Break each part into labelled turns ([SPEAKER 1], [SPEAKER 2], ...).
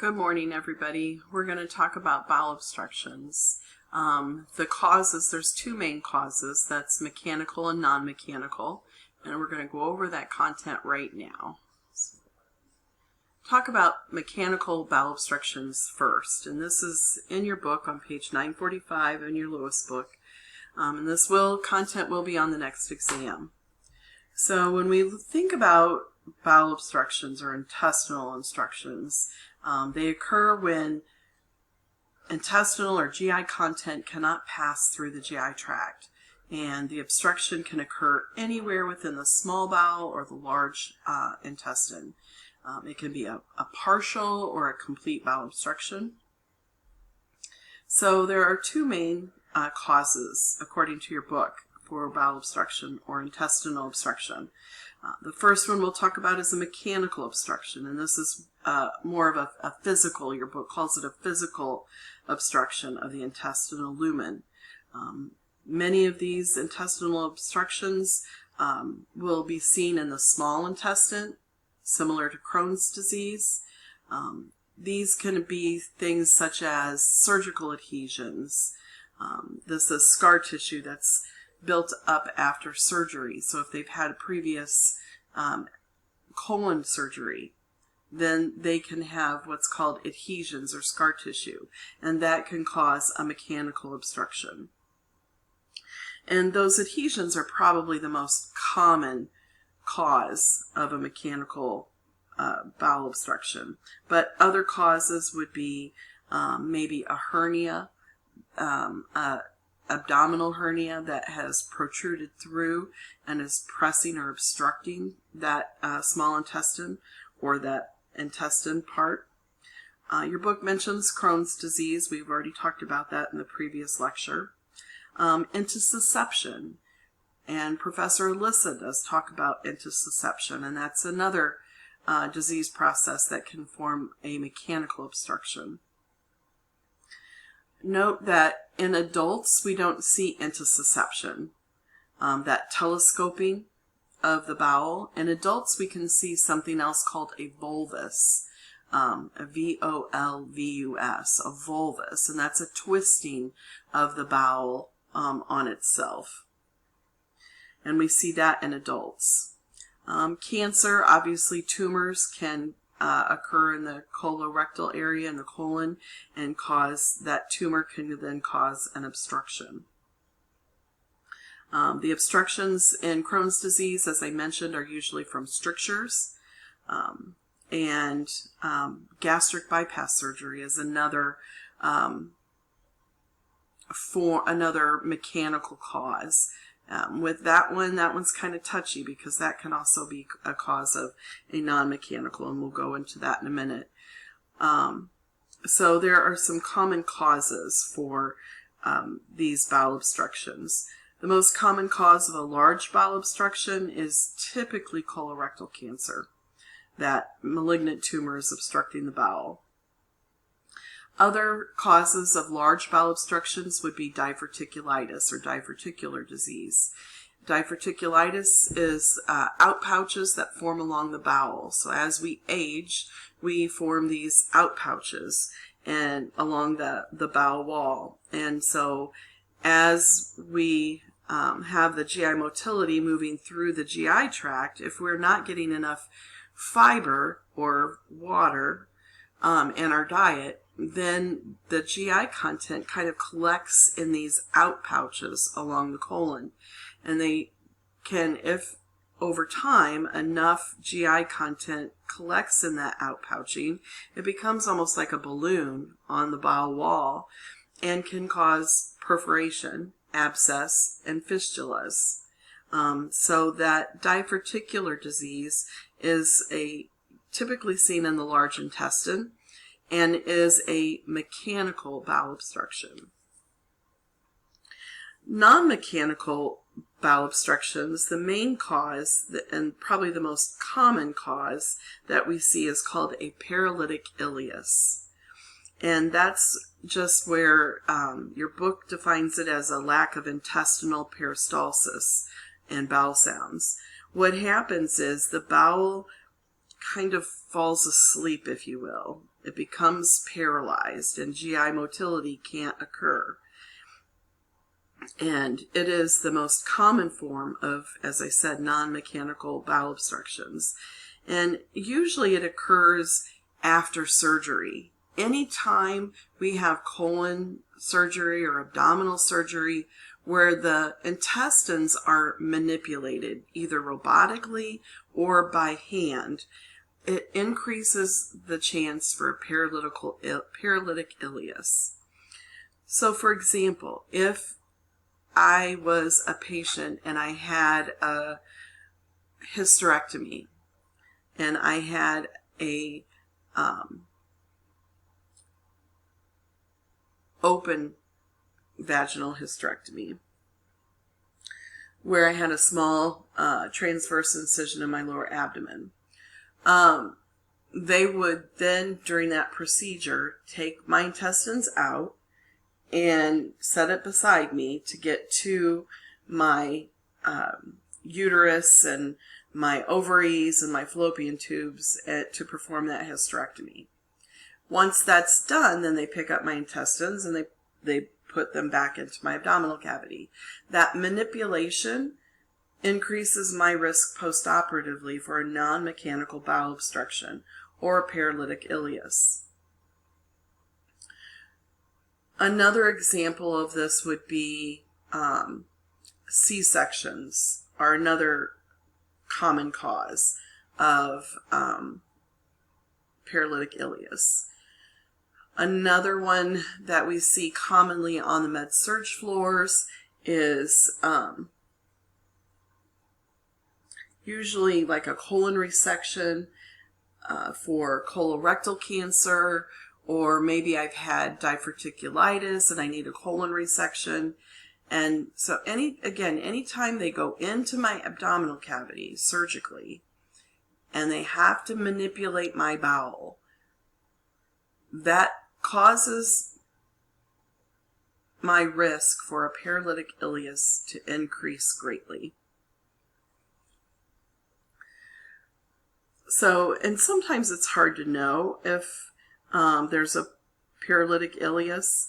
[SPEAKER 1] Good morning, everybody. We're going to talk about bowel obstructions. The causes, there's two main causes, that's mechanical and non-mechanical, and we're going to go over that content right now. Talk about mechanical bowel obstructions first, and this is in your book on page 945 in your Lewis book, and this content will be on the next exam. So when we think about bowel obstructions or intestinal obstructions, they occur when intestinal or GI content cannot pass through the GI tract, and the obstruction can occur anywhere within the small bowel or the large intestine. It can be a partial or a complete bowel obstruction. So there are two main causes, according to your book, for bowel obstruction or intestinal obstruction. The first one we'll talk about is a mechanical obstruction, and this is more of a physical, your book calls it a physical obstruction of the intestinal lumen. Many of these intestinal obstructions will be seen in the small intestine, similar to Crohn's disease. These can be things such as surgical adhesions. This is scar tissue that's built up after surgery. So if they've had a previous colon surgery, then they can have what's called adhesions or scar tissue, and that can cause a mechanical obstruction. And those adhesions are probably the most common cause of a mechanical bowel obstruction. But other causes would be maybe a hernia, abdominal hernia that has protruded through and is pressing or obstructing that small intestine or that intestine part. Your book mentions Crohn's disease. We've already talked about that in the previous lecture. Intussusception, and Professor Alyssa does talk about intussusception, and that's another disease process that can form a mechanical obstruction. Note that in adults, we don't see intussusception, that telescoping of the bowel. In adults, we can see something else called a volvus, a V-O-L-V-U-S, a volvus, and that's a twisting of the bowel on itself. And we see that in adults. Cancer, obviously tumors can occur in the colorectal area in the colon, and that tumor can then cause an obstruction. The obstructions in Crohn's disease, as I mentioned, are usually from strictures, and gastric bypass surgery is another mechanical cause. With that one's kind of touchy because that can also be a cause of a non-mechanical, and we'll go into that in a minute. So there are some common causes for these bowel obstructions. The most common cause of a large bowel obstruction is typically colorectal cancer. That malignant tumor is obstructing the bowel. Other causes of large bowel obstructions would be diverticulitis or diverticular disease. Diverticulitis is outpouches that form along the bowel. So as we age, we form these outpouches and along the bowel wall. And so as we have the GI motility moving through the GI tract, if we're not getting enough fiber or water in our diet, then the GI content kind of collects in these outpouches along the colon. And they can, if over time enough GI content collects in that outpouching, it becomes almost like a balloon on the bowel wall and can cause perforation, abscess, and fistulas. So that diverticular disease is typically seen in the large intestine and is a mechanical bowel obstruction. Non-mechanical bowel obstructions, the main cause, and probably the most common cause that we see, is called a paralytic ileus. And that's just where your book defines it as a lack of intestinal peristalsis and bowel sounds. What happens is the bowel kind of falls asleep, if you will. It becomes paralyzed and GI motility can't occur. And it is the most common form of, as I said, non-mechanical bowel obstructions. And usually it occurs after surgery. Anytime we have colon surgery or abdominal surgery where the intestines are manipulated either robotically or by hand, it increases the chance for paralytic ileus. So for example, if I was a patient and I had a hysterectomy and I had a open vaginal hysterectomy where I had a small transverse incision in my lower abdomen. They would then, during that procedure, take my intestines out and set it beside me to get to my uterus and my ovaries and my fallopian tubes to perform that hysterectomy. Once that's done, then they pick up my intestines and they put them back into my abdominal cavity. That manipulation increases my risk postoperatively for a non-mechanical bowel obstruction or a paralytic ileus. Another example of this would be C-sections are another common cause of paralytic ileus. Another one that we see commonly on the med-surg floors is usually like a colon resection for colorectal cancer, or maybe I've had diverticulitis and I need a colon resection. And so anytime they go into my abdominal cavity surgically and they have to manipulate my bowel, that causes my risk for a paralytic ileus to increase greatly. So, and sometimes it's hard to know if there's a paralytic ileus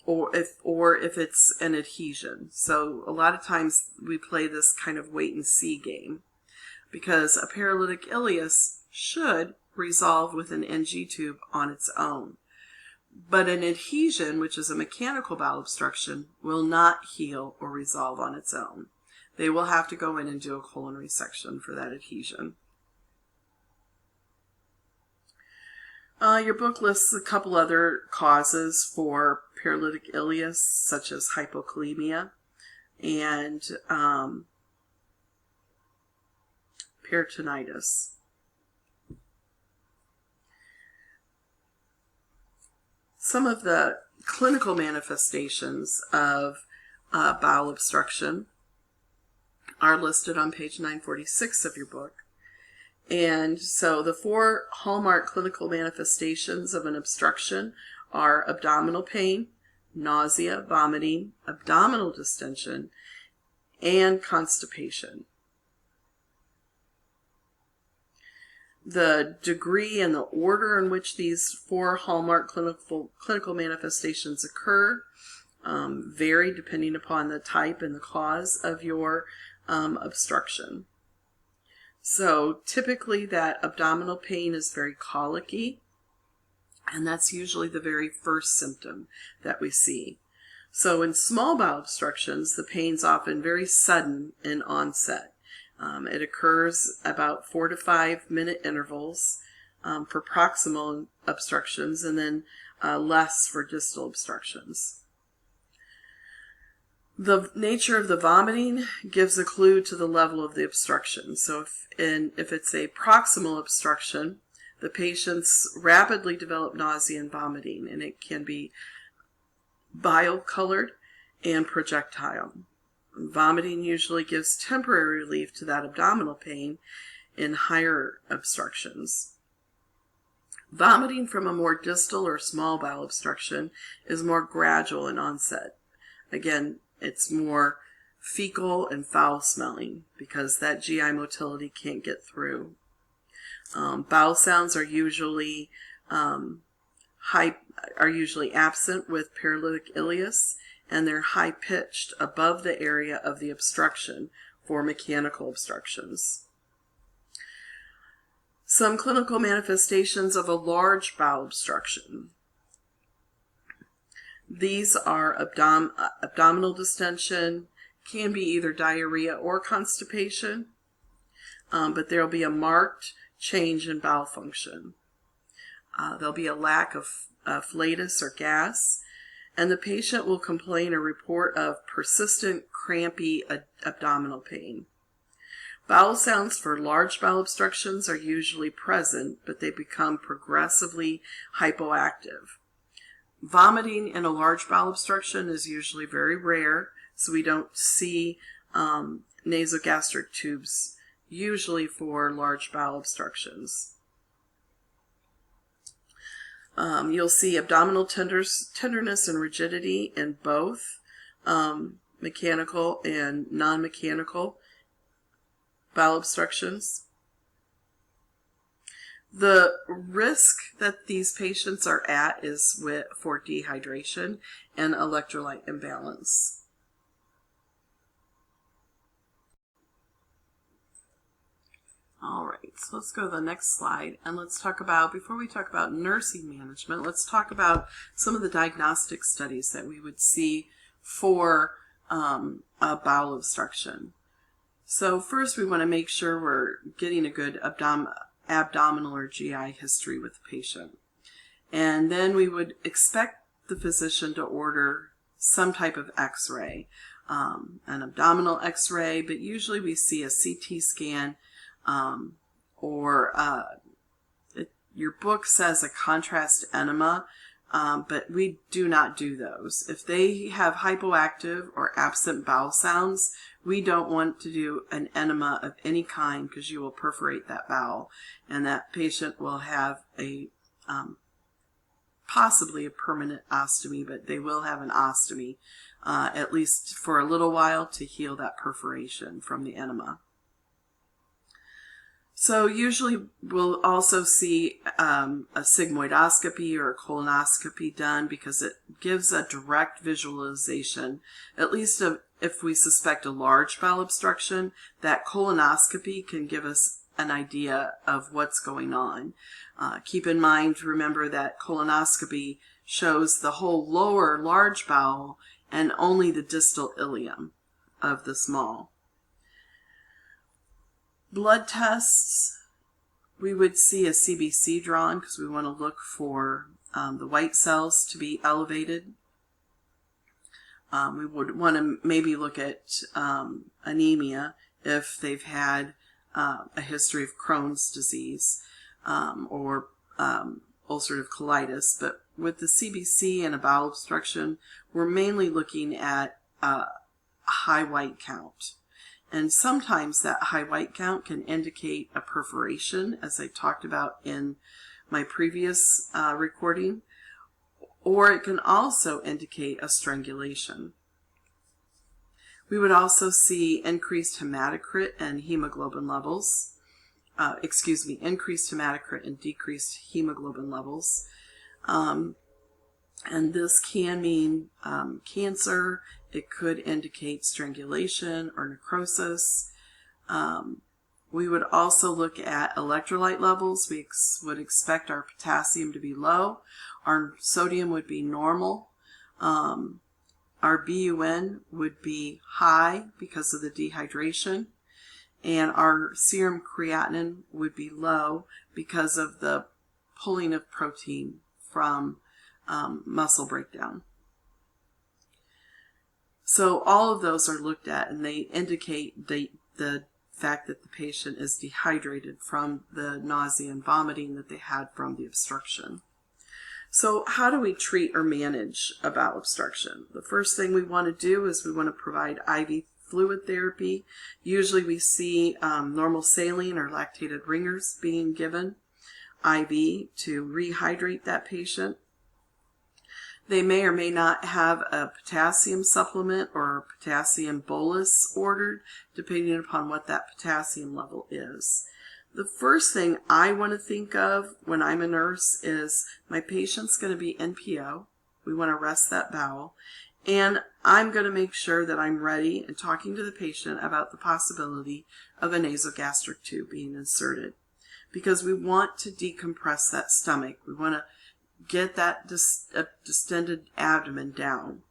[SPEAKER 1] or if it's an adhesion. So a lot of times we play this kind of wait and see game, because a paralytic ileus should resolve with an NG tube on its own. But an adhesion, which is a mechanical bowel obstruction, will not heal or resolve on its own. They will have to go in and do a colon resection for that adhesion. Your book lists a couple other causes for paralytic ileus, such as hypokalemia and peritonitis. Some of the clinical manifestations of bowel obstruction are listed on page 946 of your book. And so the 4 hallmark clinical manifestations of an obstruction are abdominal pain, nausea, vomiting, abdominal distension, and constipation. The degree and the order in which these 4 hallmark clinical manifestations occur vary depending upon the type and the cause of your obstruction. So typically that abdominal pain is very colicky, and that's usually the very first symptom that we see. So in small bowel obstructions, the pain's often very sudden in onset. It occurs about 4 to 5 minute intervals for proximal obstructions, and then less for distal obstructions. The nature of the vomiting gives a clue to the level of the obstruction. So if it's a proximal obstruction, the patients rapidly develop nausea and vomiting, and it can be bile-colored and projectile. Vomiting usually gives temporary relief to that abdominal pain in higher obstructions. Vomiting from a more distal or small bowel obstruction is more gradual in onset. Again, it's more fecal and foul smelling because that GI motility can't get through. Bowel sounds are usually absent with paralytic ileus, and they're high-pitched above the area of the obstruction for mechanical obstructions. Some clinical manifestations of a large bowel obstruction. These are abdominal distension, can be either diarrhea or constipation, but there will be a marked change in bowel function. There'll be a lack of flatus or gas, and the patient will complain or report of persistent crampy abdominal pain. Bowel sounds for large bowel obstructions are usually present, but they become progressively hypoactive. Vomiting in a large bowel obstruction is usually very rare, so we don't see nasogastric tubes usually for large bowel obstructions. You'll see abdominal tenderness and rigidity in both mechanical and non-mechanical bowel obstructions. The risk that these patients are at is for dehydration and electrolyte imbalance. All right, so let's go to the next slide, and let's talk about, before we talk about nursing management, let's talk about some of the diagnostic studies that we would see for a bowel obstruction. So first we want to make sure we're getting a good abdominal or GI history with the patient. And then we would expect the physician to order some type of x-ray, an abdominal x-ray, but usually we see a CT scan, your book says a contrast enema, but we do not do those. If they have hypoactive or absent bowel sounds, we don't want to do an enema of any kind, because you will perforate that bowel, and that patient will have a possibly a permanent ostomy, but they will have an ostomy at least for a little while to heal that perforation from the enema. So usually we'll also see a sigmoidoscopy or a colonoscopy done, because it gives a direct visualization, at least if we suspect a large bowel obstruction. That colonoscopy can give us an idea of what's going on. Keep in mind, remember that colonoscopy shows the whole lower large bowel and only the distal ileum of the small. Blood tests, we would see a CBC drawn, because we want to look for the white cells to be elevated. We would want to maybe look at anemia if they've had a history of Crohn's disease or ulcerative colitis. But with the CBC and a bowel obstruction, we're mainly looking at a high white count. And sometimes that high white count can indicate a perforation, as I talked about in my previous recording, or it can also indicate a strangulation. We would also see increased hematocrit and hemoglobin levels, increased hematocrit and decreased hemoglobin levels. And this can mean cancer. It could indicate strangulation or necrosis. We would also look at electrolyte levels. We would expect our potassium to be low. Our sodium would be normal. Our BUN would be high because of the dehydration. And our serum creatinine would be low because of the pulling of protein from muscle breakdown. So all of those are looked at, and they indicate the fact that the patient is dehydrated from the nausea and vomiting that they had from the obstruction. So how do we treat or manage a bowel obstruction? The first thing we want to do is we want to provide IV fluid therapy. Usually we see normal saline or lactated ringers being given IV to rehydrate that patient. They may or may not have a potassium supplement or a potassium bolus ordered, depending upon what that potassium level is. The first thing I want to think of when I'm a nurse is my patient's going to be NPO. We want to rest that bowel. And I'm going to make sure that I'm ready and talking to the patient about the possibility of a nasogastric tube being inserted, because we want to decompress that stomach. We want to get that distended abdomen down.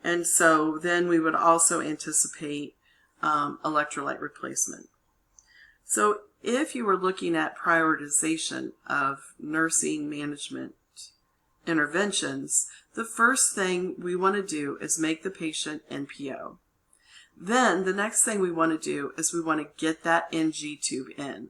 [SPEAKER 1] And so then we would also anticipate electrolyte replacement. So if you were looking at prioritization of nursing management interventions, the first thing we want to do is make the patient NPO. Then the next thing we want to do is we want to get that NG tube in.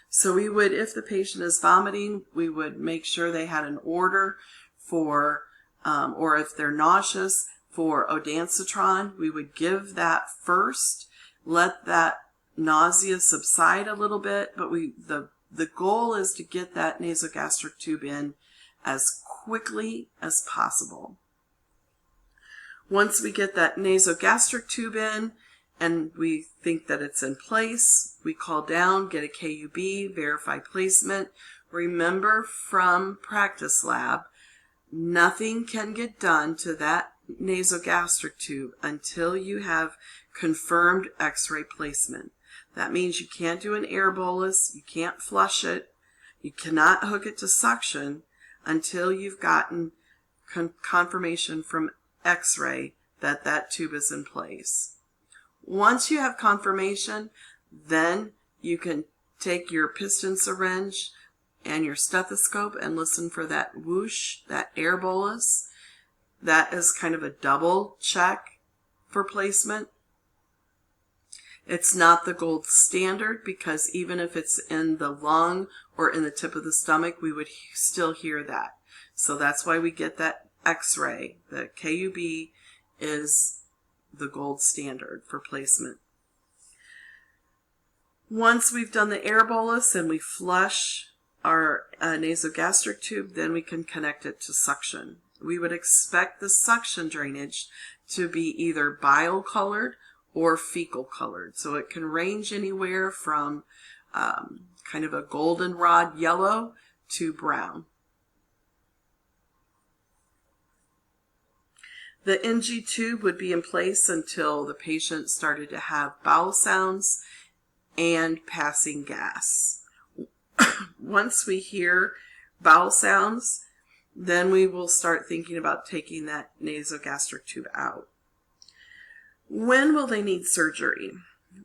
[SPEAKER 1] So we would, if the patient is vomiting, we would make sure they had an order for, or if they're nauseous, for ondansetron. We would give that first, let that nausea subside a little bit, but the goal is to get that nasogastric tube in as quickly as possible. Once we get that nasogastric tube in and we think that it's in place, we call down, get a KUB, verify placement. Remember from practice lab, nothing can get done to that nasogastric tube until you have confirmed x-ray placement. That means you can't do an air bolus, you can't flush it, you cannot hook it to suction until you've gotten confirmation from x-ray that that tube is in place. Once you have confirmation, then you can take your piston syringe and your stethoscope and listen for that whoosh, that air bolus. That is kind of a double check for placement. It's not the gold standard, because even if it's in the lung or in the tip of the stomach, we would still hear that. So that's why we get that x-ray. The KUB is the gold standard for placement. Once we've done the air bolus and we flush our nasogastric tube, then we can connect it to suction. We would expect the suction drainage to be either bile colored or fecal colored. So it can range anywhere from kind of a goldenrod yellow to brown. The NG tube would be in place until the patient started to have bowel sounds and passing gas. Once we hear bowel sounds, then we will start thinking about taking that nasogastric tube out. When will they need surgery?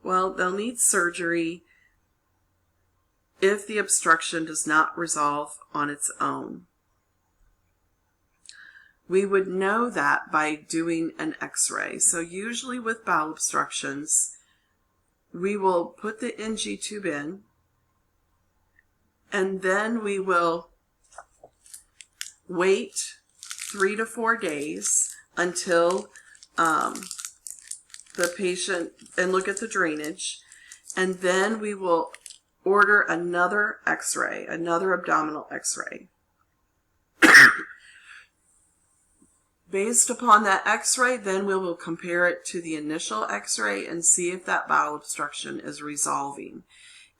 [SPEAKER 1] Well, they'll need surgery if the obstruction does not resolve on its own. We would know that by doing an x-ray. So usually with bowel obstructions, we will put the NG tube in, and then we will wait 3 to 4 days until the patient, and look at the drainage, and then we will order another x-ray, another abdominal x-ray. Based upon that x-ray, then we will compare it to the initial x-ray and see if that bowel obstruction is resolving.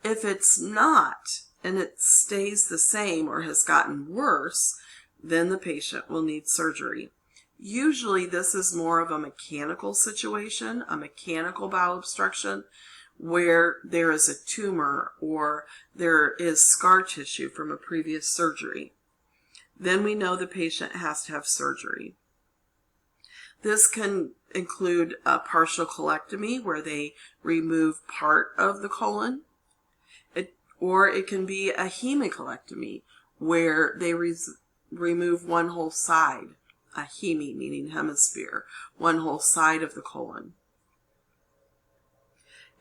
[SPEAKER 1] If it's not, and it stays the same or has gotten worse, then the patient will need surgery. Usually this is more of a mechanical situation, a mechanical bowel obstruction, where there is a tumor or there is scar tissue from a previous surgery. Then we know the patient has to have surgery. This can include a partial colectomy, where they remove part of the colon, or it can be a hemicolectomy, where they remove one whole side, a hemi meaning hemisphere, one whole side of the colon.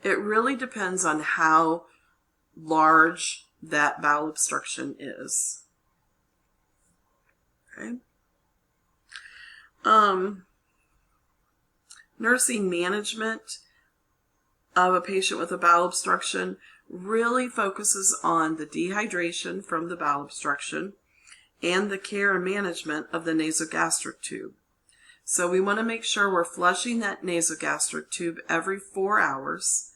[SPEAKER 1] It really depends on how large that bowel obstruction is. Okay. Nursing management of a patient with a bowel obstruction really focuses on the dehydration from the bowel obstruction and the care and management of the nasogastric tube. So we want to make sure we're flushing that nasogastric tube every 4 hours,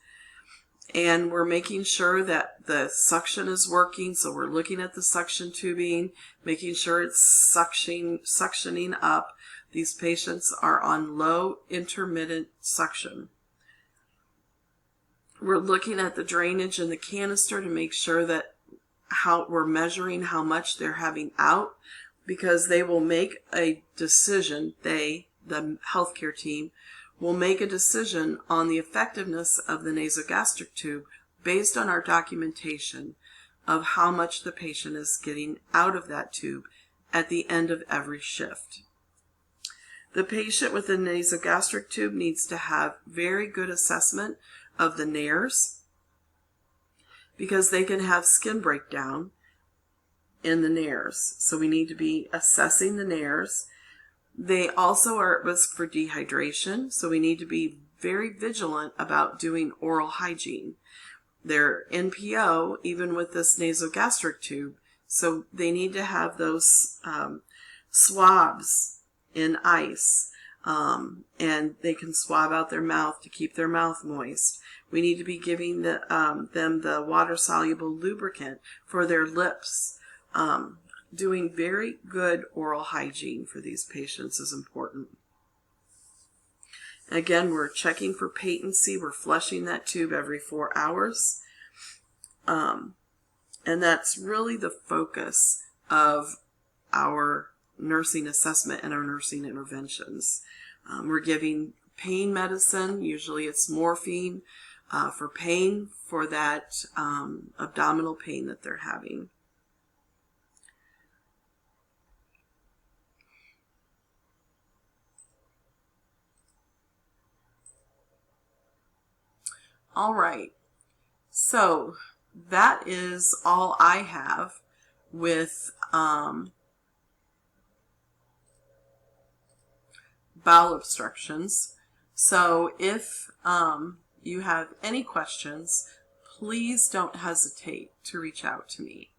[SPEAKER 1] And we're making sure that the suction is working. So we're looking at the suction tubing, making sure it's suctioning up. These patients are on low intermittent suction. We're looking at the drainage in the canister to make sure that we're measuring how much they're having out, because they will make a decision, the healthcare team, will make a decision on the effectiveness of the nasogastric tube based on our documentation of how much the patient is getting out of that tube at the end of every shift. The patient with the nasogastric tube needs to have very good assessment of the nares, because they can have skin breakdown in the nares. So we need to be assessing the nares. They also are at risk for dehydration, so we need to be very vigilant about doing oral hygiene. They're NPO even with this nasogastric tube, so they need to have those swabs in ice, and they can swab out their mouth to keep their mouth moist. We need to be giving them the water-soluble lubricant for their lips. Doing very good oral hygiene for these patients is important. Again, we're checking for patency. We're flushing that tube every 4 hours. And that's really the focus of our nursing assessment and our nursing interventions. We're giving pain medicine. Usually it's morphine for pain, for that abdominal pain that they're having. All right, so that is all I have with bowel obstructions. So if you have any questions, please don't hesitate to reach out to me.